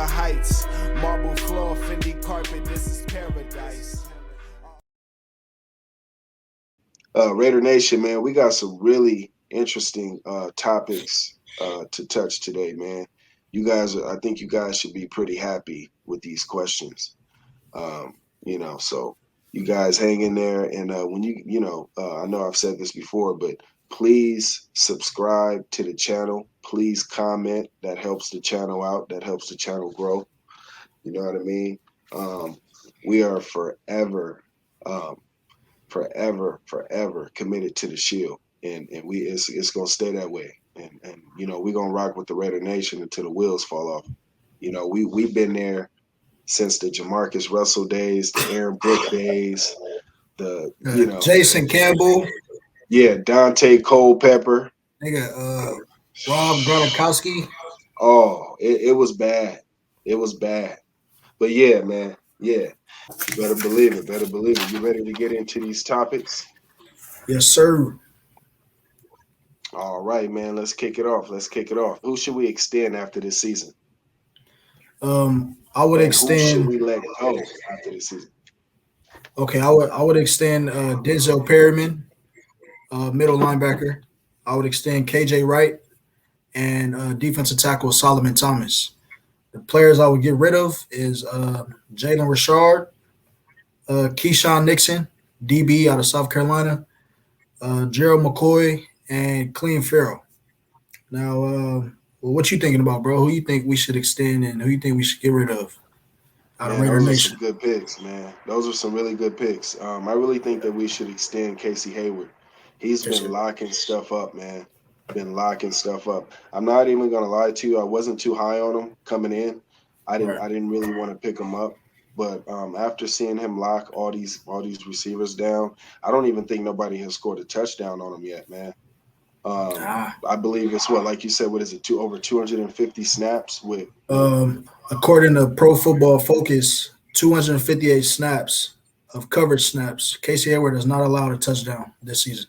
Heights. Marble floor, Fendi carpet, this is paradise. Raider Nation, man, we got some really interesting topics to touch today, man. I think you guys should be pretty happy with these questions. So you guys hang in there, and I know I've said this before, but please subscribe to the channel. Please comment. That helps the channel out. That helps the channel grow. You know what I mean? We are um, forever committed to the Shield, and it's gonna stay that way. And we're gonna rock with the Raider Nation until the wheels fall off. We've been there since the Jamarcus Russell days, the Aaron Brook days, Jason Campbell, Dante Culpepper, Rob Gronkowski. Oh, it was bad. It was bad. But yeah, man, yeah, you better believe it. Better believe it. You ready to get into these topics? Yes, sir. All right, man. Let's kick it off. Who should we extend after this season? I would And extend. Who should we let go after this season? Okay, I would extend Denzel Perryman, middle linebacker. I would extend KJ Wright and defensive tackle Solomon Thomas. The players I would get rid of is Jalen Richard, Keyshawn Nixon, DB out of South Carolina, Gerald McCoy, and Clean Farrell. Now, what you thinking about, bro? Who you think we should extend and who you think we should get rid of out of Man, Raider those are Nation? some good picks, man. Those are some really good picks. I really think that we should extend Casey Hayward. He's Yes, been sir. locking stuff up, man. Been locking stuff up. I'm not even gonna lie to you. I wasn't too high on him coming in. I didn't. Right. I didn't really want to pick him up. But after seeing him lock all these receivers down, I don't even think nobody has scored a touchdown on him yet, man. Ah. I believe it's what, like you said, what is it? Over 250 snaps with According to Pro Football Focus, 258 snaps of coverage snaps. Casey Hayward has not allowed a touchdown this season.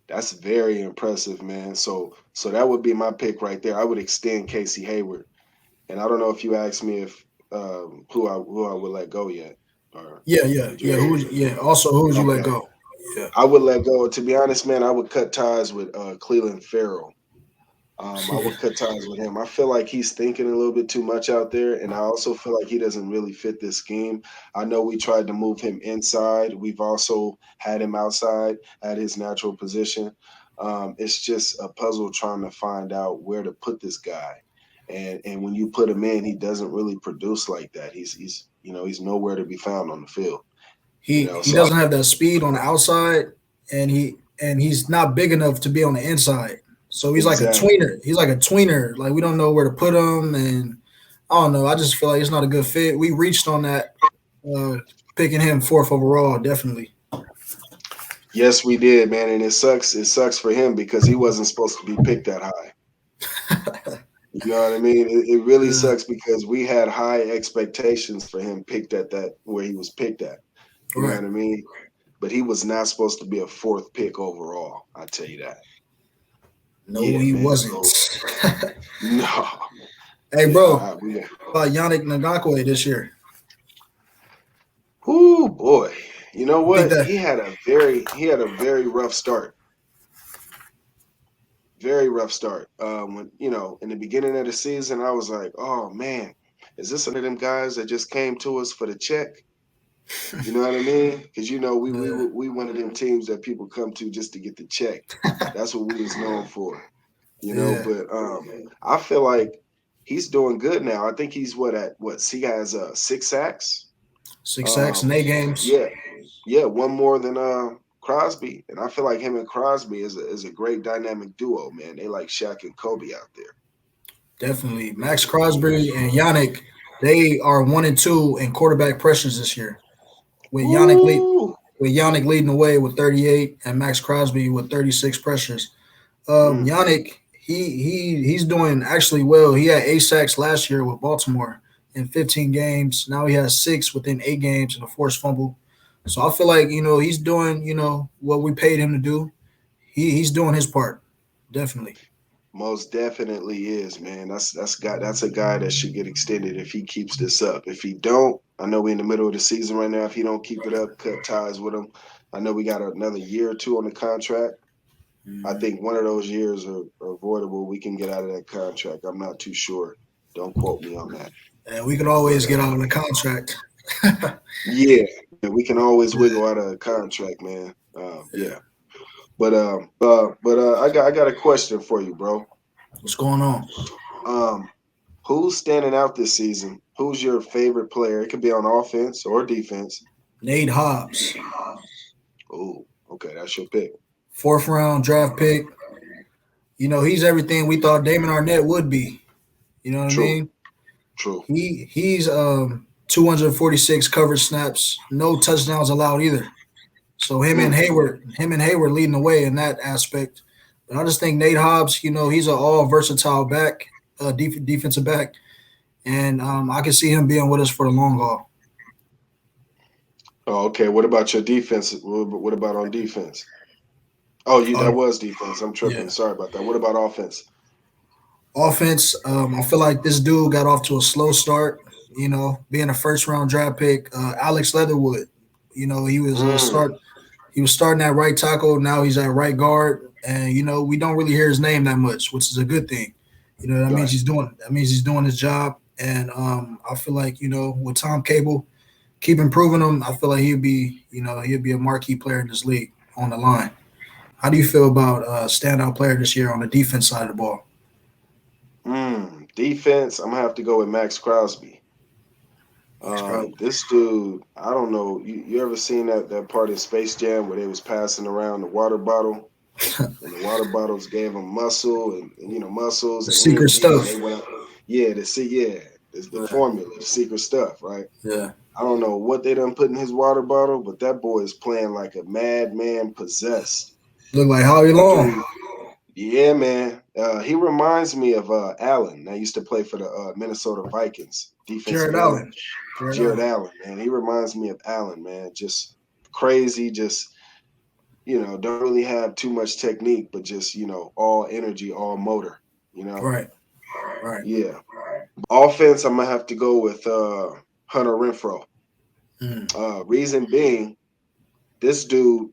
That's very impressive, man. So that would be my pick right there. I would extend Casey Hayward, and I don't know if you asked me if who I would let go yet, or Yeah, yeah, did you yeah. ask me? Also, who would you let Okay, go? Yeah. I would let go. To be honest, man, I would cut ties with Cleveland Farrell. I would cut ties with him. I feel like he's thinking a little bit too much out there, and I also feel like he doesn't really fit this scheme. I know we tried to move him inside. We've also had him outside at his natural position. It's just a puzzle trying to find out where to put this guy. And when you put him in, he doesn't really produce like that. He's nowhere to be found on the field. He So doesn't have that speed on the outside, and he's not big enough to be on the inside. So he's like a exactly. tweener. He's like a tweener. Like we don't know where to put him, and I don't know. I just feel like it's not a good fit. We reached on that, uh, picking him fourth overall, definitely. Yes, we did, man, and it sucks. It sucks for him because he wasn't supposed to be picked that high. You know what I mean? It really Uh, sucks because we had high expectations for him picked at that where he was picked at. You know right. what I mean? But he was not supposed to be a fourth pick overall. I tell you that. No, Yeah, he man. wasn't. So no, Hey, yeah, bro, we. about Yannick Ngakoue this year. Whoo, boy. You know You think what? that? He had a very rough start. Very rough start. When in the beginning of the season, I was like, "Oh man, is this one of them guys that just came to us for the check?" You know what I mean? Because Uh, we one of them teams that people come to just to get the check. That's what we was known for. yeah, But I feel like he's doing good now. I think he's he has 6 sacks. 6 sacks in Um, 8 games. yeah, yeah, one more than Crosby, and I feel like him and Crosby is a great dynamic duo, man. They like Shaq and Kobe out there. Definitely. You know Max what I mean? Crosby and Yannick, they are 1 and 2 in quarterback pressures this year. With Yannick lead, Ooh. with Yannick leading the way with 38 and Max Crosby with 36 pressures. Mm. Yannick, he's doing actually well. He had 8 sacks last year with Baltimore in 15 games. Now he has six within 8 games and a forced fumble. So I feel like he's doing what we paid him to do. He's doing his part, definitely. Most definitely is, man. That's a guy that should get extended if he keeps this up. If he don't, I know we're in the middle of the season right now. If he don't keep it up, cut ties with him. I know we got another year or two on the contract. I think one of those years are avoidable. We can get out of that contract. I'm not too sure. Don't quote me on that. And we can But always get out of the contract. yeah, we can always Yeah, wiggle out of a contract, man. yeah. Yeah. I got a question for you, bro. What's going on? Um, who's standing out this season? Who's your favorite player? It could be on offense or defense. Nate Hobbs, Oh, okay, that's your pick. 4th round draft pick. He's everything we thought Damon Arnett would be. You know what I True, mean? true. He's 246 coverage snaps, no touchdowns allowed either. So Mm, him and Hayward leading the way in that aspect. But I just think Nate Hobbs, he's an all versatile back, defensive back, and I can see him being with us for the long haul. Oh, okay. What about your defense? What about on defense? Oh, that Uh, was defense. I'm tripping. yeah. Sorry about that. What about offense? Offense, I feel like this dude got off to a slow start. Being a 1st round draft pick, Alex Leatherwood. He was Mm, He was starting at right tackle. Now he's at right guard, and we don't really hear his name that much, which is a good thing. right. That means he's doing his job. And I feel like with Tom Cable, keep improving him. I feel like he'll be a marquee player in this league on the line. How do you feel about standout player this year on the defense side of the ball? Defense. I'm gonna have to go with Max Crosby. Stroud. This dude, I don't know. You ever seen that part of Space Jam where they was passing around the water bottle, and the water bottles gave him muscle and muscles The and secret energy, and stuff. they went up. Yeah, it's the Yeah. formula, the secret stuff, right? Yeah. I don't know what they done put in his water bottle, but that boy is playing like a madman possessed. Look like Howie That Long. dude, yeah, man. He reminds me of Allen. I used to play for the Minnesota Vikings, defensive Jared end. Allen. Jared Jared Allen. Allen, man. He reminds me of Allen, man. Just crazy, just don't really have too much technique, but just, all energy, all motor, you know. Right. Right. Yeah. Offense, I'm gonna have to go with Hunter Renfro. Mm. Reason being, this dude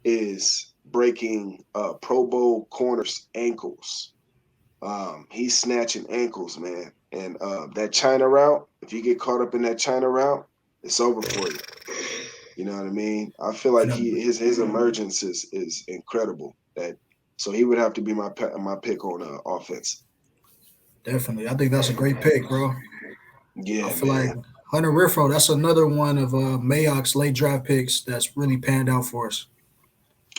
is breaking Pro Bowl corners' ankles. He's snatching ankles, man. And that China route, if you get caught up in that China route, it's over for you. You know what I mean? I feel like And his emergence is incredible. So he would have to be my pick on offense. definitely, I think that's a great pick, bro. I Yeah, feel like man. Hunter Renfro, that's another one of Mayock's late draft picks that's really panned out for us.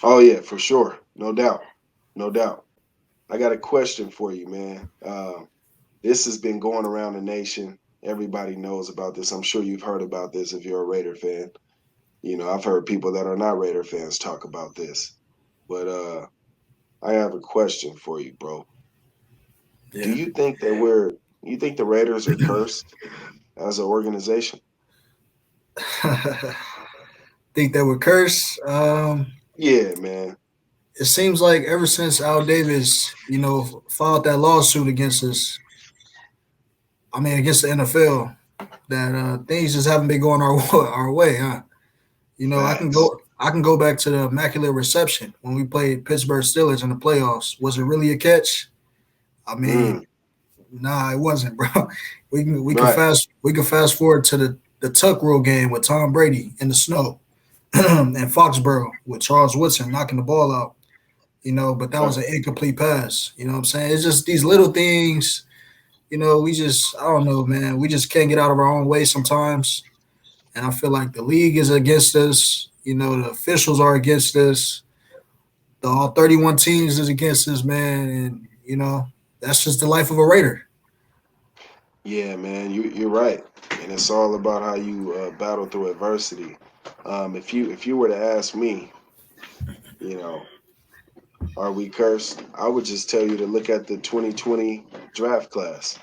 Oh yeah, for sure, no doubt, no doubt. I got a question for you, man. This has been going around the nation. Everybody knows about this. I'm sure you've heard about this if you're a Raider fan. I've heard people that are not Raider fans talk about this. But I have a question for you, bro. Do Yeah. you think you think the Raiders are cursed as an organization? Think that would curse. Yeah, man. It seems like ever since Al Davis, filed that lawsuit against us, I mean against the NFL, that things just haven't been going our way, huh? Facts. I can go back to the immaculate reception when we played Pittsburgh Steelers in the playoffs. Was it really a catch? I mean, Mm, nah, it wasn't, bro. right. We can fast forward to the Tuck Rule game with Tom Brady in the snow and Foxborough with Charles Woodson knocking the ball out. But that was Right. an incomplete pass. You know what I'm saying? It's just these little things. I don't know, man. We just can't get out of our own way sometimes. And I feel like the league is against us. The officials are against us. The all 31 teams is against us, man. And that's just the life of a Raider. Yeah, man. You're right, and it's all about how you battle through adversity. If you were to ask me, you know, are we cursed? I would just tell you to look at the 2020 draft class.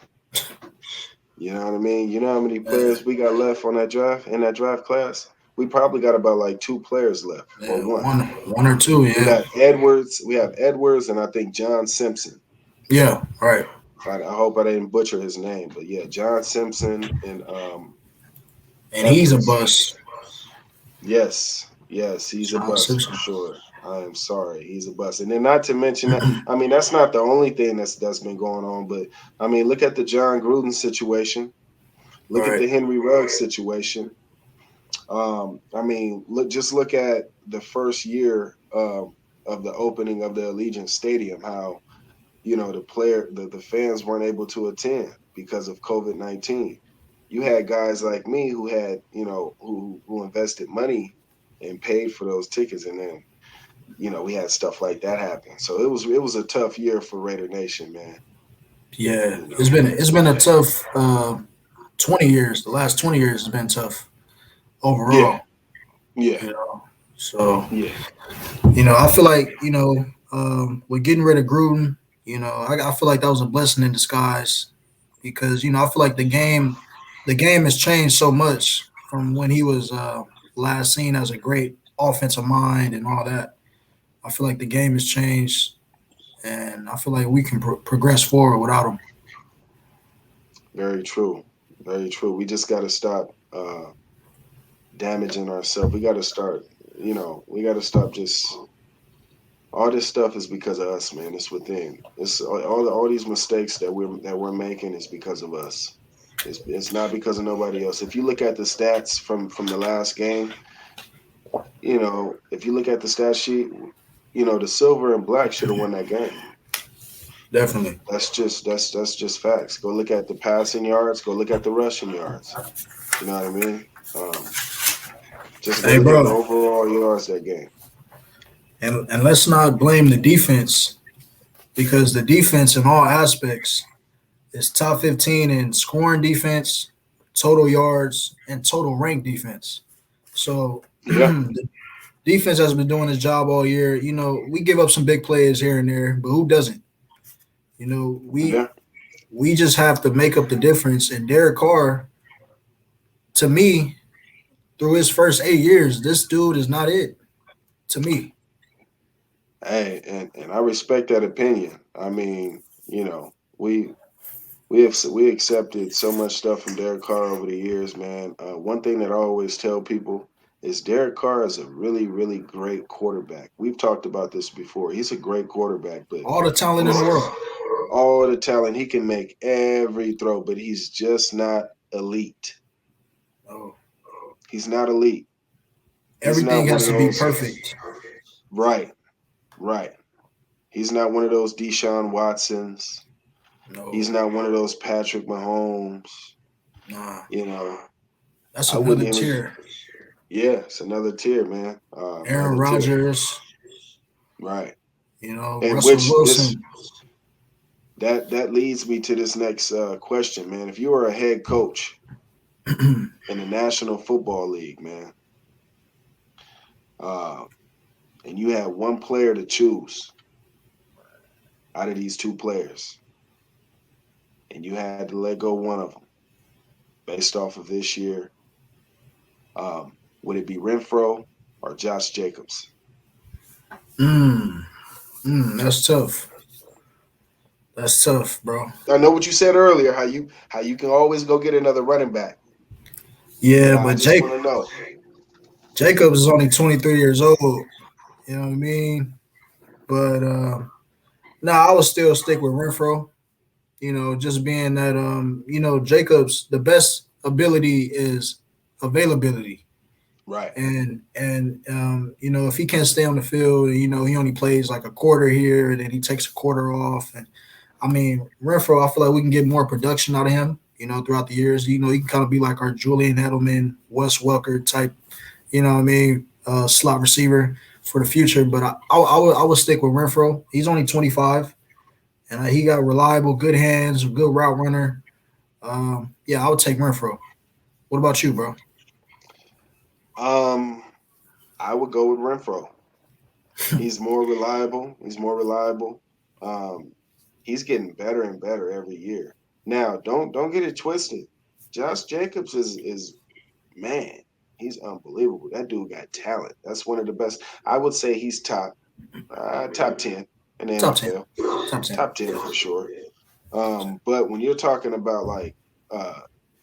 You know what I mean? You know how many Yeah, players we got left on that draft in that draft class? We probably got about like two players left or yeah, one. one or two, We yeah. got Edwards. We have Edwards, and I think John Simpson. Yeah, right. I hope I didn't butcher his name, but yeah, John Simpson and And he's a Evans. bust. Yes, yes, he's a John bust for Simpson. sure. I am sorry, he's a bust. And then not to mention that, I mean, that's not the only thing that's been going on, but I mean, look at the John Gruden situation. Look at Right. the Henry Ruggs situation. I mean, look at the first year of the opening of the Allegiant Stadium. How the fans weren't able to attend because of COVID-19. You had guys like me who had who invested money and paid for those tickets, and then we had stuff like that happen. So it was a tough year for Raider Nation, man. Yeah, You know. it's been a tough 20 years. The last 20 years has been tough Yeah, overall. yeah, You know, so yeah, I feel like with getting rid of Gruden, I feel like that was a blessing in disguise because I feel like the game has changed so much from when he was last seen as a great offensive mind and all that. I feel like the game has changed, and I feel like we can progress forward without him. very true, very true. We just got to stop damaging ourselves. We got to start. We got to stop just all this stuff is because of us, man. It's within. It's all these mistakes that we're making is because of us. It's not because of nobody else. If you look at the stats from the last game, if you look at the stat sheet, the silver and black should have won that game. Definitely. That's just facts. Go look at the passing yards. Go look at the rushing yards. You know what I mean? Um, just go Hey, look at the bro, overall yards that game. and let's not blame the defense because the defense in all aspects is top 15 in scoring defense, total yards, and total rank defense. So Yeah, the defense has been doing its job all year. We give up some big plays here and there, but who doesn't? You know, we yeah. we just have to make up the difference. And Derek Carr, to me, through his first 8 years, this dude is not it. To me, Hey, and I respect that opinion. I mean, we accepted so much stuff from Derek Carr over the years, man. One thing that I always tell people is Derek Carr is a really, really great quarterback. We've talked about this before. He's a great quarterback, but all the talent in he's the world. all the talent. He can make every throw, but he's just not elite. Oh, He's not elite. He's everything not one has of to be those. perfect. Right, right. He's not one of those Deshaun Watsons. He's No, not one of those Patrick Mahomes. nah, You know, that's I another wouldn't even. tier. Yeah, it's another tier, man. Aaron Another tier. Rodgers, Right. And Russell which this Wilson. that leads me to this next question, man. If you were a head coach in the National Football League, man, uh, and you had one player to choose out of these two players, and you had to let go one of them based off of this year, would it be Renfro or Josh Jacobs? mm, that's tough. That's tough, bro. I know what you said earlier, how you can always go get another running back, but Yeah, I but just want to know. Jacobs is only 23 years old. You know what I mean? But I would still stick with Renfro. Just being that Jacobs, the best ability is availability. Right. And if he can't stay on the field, he only plays like a quarter here, and then he takes a quarter off. And I mean, Renfro, I feel like we can get more production out of him. Throughout the years, he can kind of be like our Julian Edelman, Wes Welker type. What I mean, slot receiver for the future. But I would stick with Renfro. He's only 25, and he got reliable, good hands, a good route runner. Yeah, I would take Renfro. What about you, bro? Um, I would go with Renfro. He's more reliable. He's more reliable. Um, he's getting better and better every year. Now, don't get it twisted. Josh Jacobs is man. He's unbelievable. That dude got talent. That's one of the best. I would say he's top 10. in the Top 10. NFL. Top 10. Top 10 for sure. But when you're talking about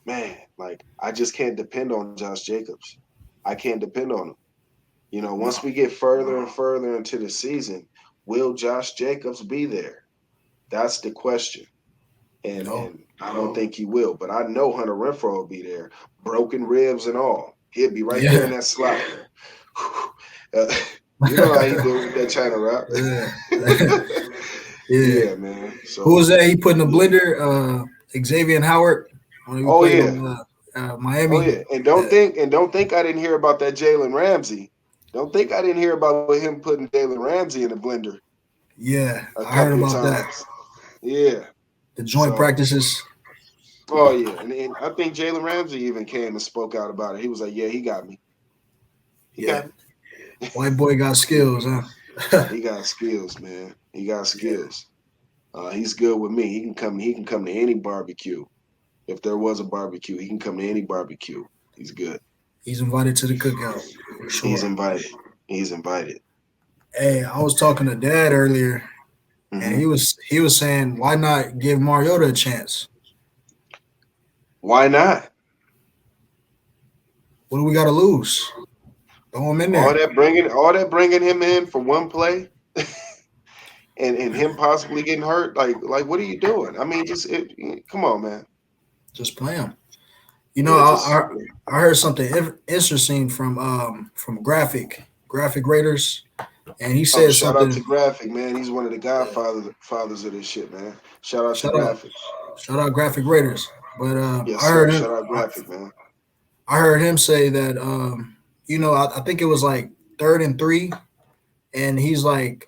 man, like I just can't depend on Josh Jacobs. I can't depend on him. You know, once we get further and further into the season, will Josh Jacobs be there? That's the question. No. And I don't think he will, but I know Hunter Renfro will be there, broken ribs and all. He'll be right there in that slot. You know how he do with that China rap. Yeah. Yeah, man. So Who was that he put in the blender? Xavier Howard when he oh played yeah. on Miami. Oh yeah. And don't think I didn't hear about that Jalen Ramsey. Don't think I didn't hear about him putting Jalen Ramsey in the blender Yeah, a I heard couple of about that. times. Yeah. The joint So practices. oh yeah. And I think Jalen Ramsey even came and spoke out about it. He was like, yeah, he got me. He Yeah. got me. White boy got skills, huh? He got skills, man. He got Yeah. skills. He's good with me. He can come to any barbecue. If there was a barbecue, he can come to any barbecue. He's good. He's invited to the cookout for He's sure. invited. He's invited. Hey, I was talking to Dad earlier, and Hmm. he was saying, why not give Mariota a chance? Why not? What do we got to lose? Throw him in there. All that bringing him in for one play, and him possibly getting hurt. Like what are you doing? I mean, come on, man. Just play him. You know, Yeah, just I heard something interesting from Graphic Raiders, and he said shout out to something. Graphic, man. He's one of the godfathers of this shit, man. Shout out to Shout out, Graphic. shout out Graphic Raiders. But Yes, sir. Shout out Graphic, man. I heard him say that I think it was like 3rd and 3, and he's like,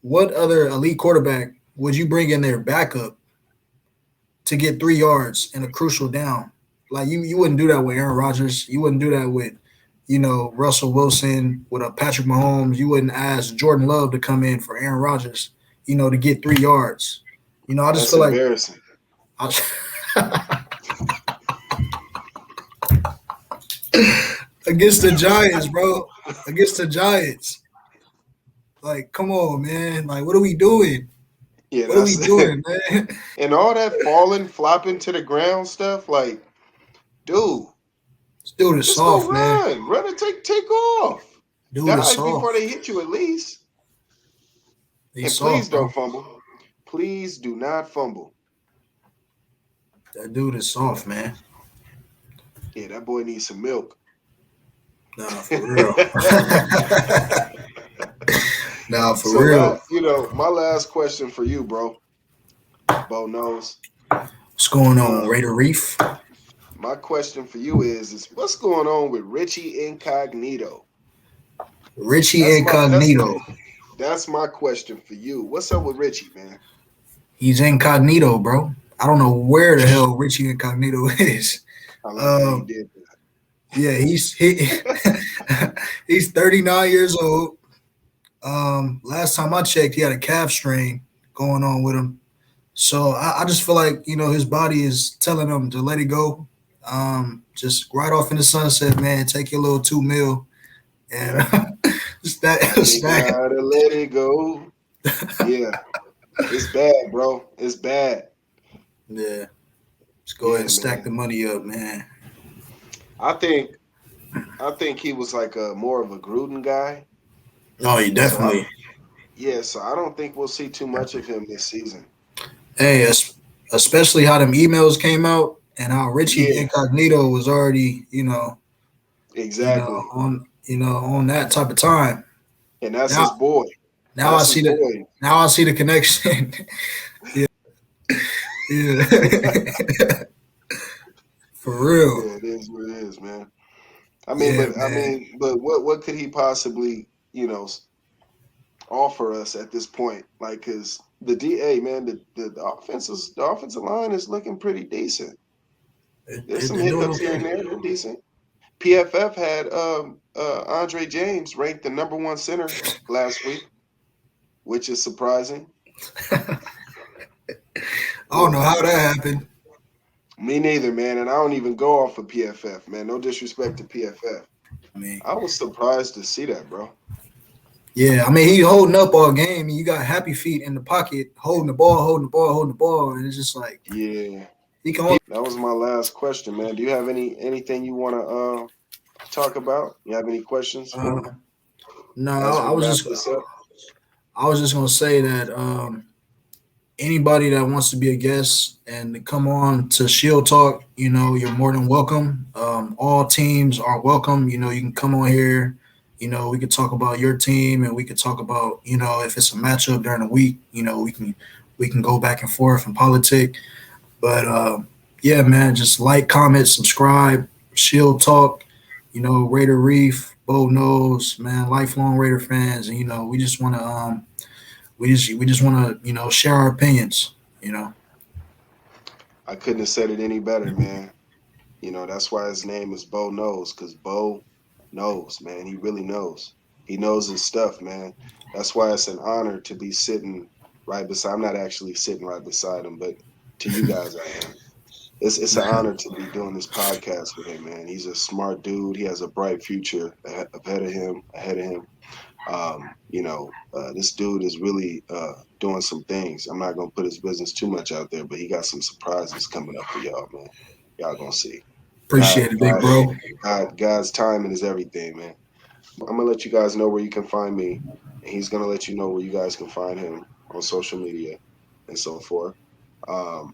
what other elite quarterback would you bring in their backup to get 3 yards in a crucial down? Like you wouldn't do that with Aaron Rodgers. You wouldn't do that with, Russell Wilson, with a Patrick Mahomes. You wouldn't ask Jordan Love to come in for Aaron Rodgers, to get 3 yards. I just That's feel like embarrassing. against the Giants, bro. Against the Giants. Like, come on, man. Like, what are we doing? Yeah, What are we that's doing, man? and all that falling, flopping to the ground stuff. Like, dude, This dude is just go soft, man. run and take off. Dude is Dive before soft. they hit you at least. He's And please soft, bro. don't fumble. Please do not fumble. That dude is soft, man. Yeah, that boy needs some milk. Nah, for real. Nah, for So real. my last question for you, bro. Bo knows. What's going on, Raider Reef? My question for you is what's going on with Richie Incognito? Richie Incognito. That's my question for you. What's up with Richie, man? He's incognito, bro. I don't know where the hell Richie Incognito is. I like that he did that. Yeah, he's 39 years old. Last time I checked, he had a calf strain going on with him. So I just feel like, his body is telling him to let it go. Just right off in the sunset, man. Take your little $2 million and You gotta let it go. Yeah, it's bad, bro. It's bad. Yeah, just go ahead and stack the money up, man. I think he was like more of a Gruden guy. Oh, he definitely. So I don't think we'll see too much of him this season. Hey, especially how them emails came out and how Richie Incognito was already, exactly on that type of time. And that's his boy. Now I see the connection. Yeah. For real. Yeah, it is what it is, man. But what could he possibly, offer us at this point? Like, cause the offensive line is looking pretty decent. There's some hiccups here and there. They're decent. PFF had Andre James ranked the #1 center last week, which is surprising. I don't know how that happened. Me neither, man. And I don't even go off of PFF, man. No disrespect to PFF. I was surprised to see that, bro. Yeah, I mean he holding up all game. You got Happy Feet in the pocket, holding the ball, and it's just like Yeah, he can. Only, that was my last question, man. Do you have anything you want to talk about? You have any questions uh, no, as we I was wrap just this up? gonna say that anybody that wants to be a guest and to come on to Shield Talk, you're more than welcome. All teams are welcome. You can come on here. We could talk about your team, and we could talk about, if it's a matchup during the week. We can go back and forth and politic. But yeah, man, just like, comment, subscribe, Shield Talk. Raider Reef, Bo knows, man, lifelong Raider fans, and we just want to we just want to share our opinions. You know. I couldn't have said it any better, man. That's why his name is Bo Knows, because Bo knows, man. He really knows. He knows his stuff, man. That's why it's an honor to be sitting right beside. I'm not actually sitting right beside him, but to you guys, I am. It's an honor to be doing this podcast with him, man. He's a smart dude. He has a bright future ahead of him. This dude is really doing some things. I'm not gonna put his business too much out there, but he got some surprises coming up for y'all, man. Y'all gonna see. Appreciate it, big bro. God's timing is everything, man. I'm gonna let you guys know where you can find me, and he's gonna let you know where you guys can find him on social media and so forth. Um,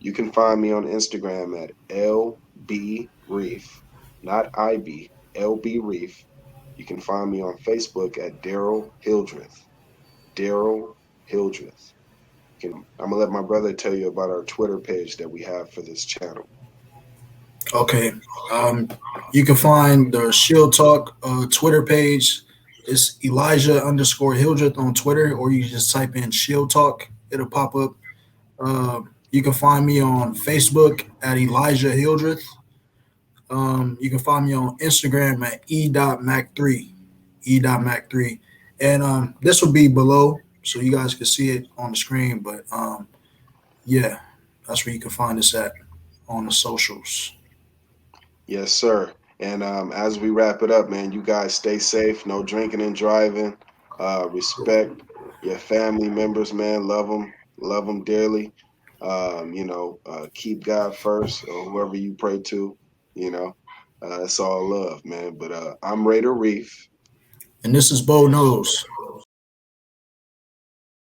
you can find me on Instagram at LB not IB, LB Reef. You can find me on Facebook at Daryl Hildreth. Daryl Hildreth. I'm gonna let my brother tell you about our Twitter page that we have for this channel. Okay. You can find the Shield Talk Twitter page. It's Elijah_Hildreth on Twitter, or you just type in Shield Talk. It'll pop up. You can find me on Facebook at Elijah Hildreth. You can find me on Instagram at e.mac3, e.mac3. And this will be below, so you guys can see it on the screen. But yeah, that's where you can find us at on the socials. Yes, sir. And as we wrap it up, man, you guys stay safe. No drinking and driving. Respect your family members, man. Love them dearly. Keep God first, or whoever you pray to. You know, it's all love, man. But I'm Raider Reef. And this is Bo Knows.